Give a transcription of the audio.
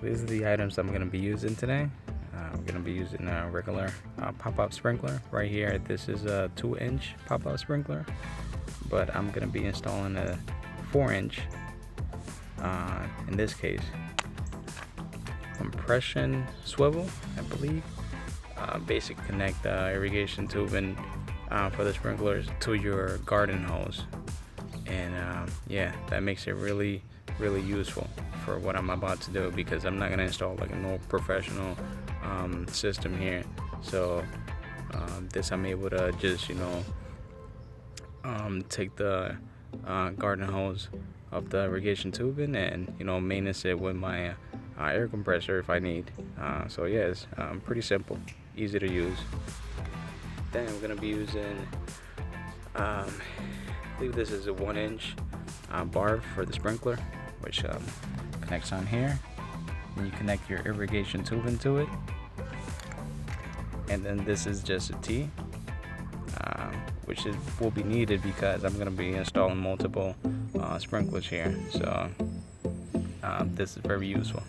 these are the items I'm going to be using today. I'm going to be using a regular pop-up sprinkler right here. This is a 2-inch pop-up sprinkler, but I'm going to be installing a 4-inch in this case. Compression swivel, I believe. Basic connect irrigation tubing for the sprinklers to your garden hose, and yeah, that makes it really useful for what I'm about to do, because I'm not gonna install like a no professional system here. So this I'm able to just take the garden hose of the irrigation tubing and maintenance it with my air compressor if I need. So yeah, it's pretty simple, easy to use. Then I'm gonna be using I believe this is a 1-inch bar for the sprinkler, which connects on here. Then you connect your irrigation tubing to it, and then this is just a T, which will be needed because I'm going to be installing multiple sprinklers here. So this is very useful.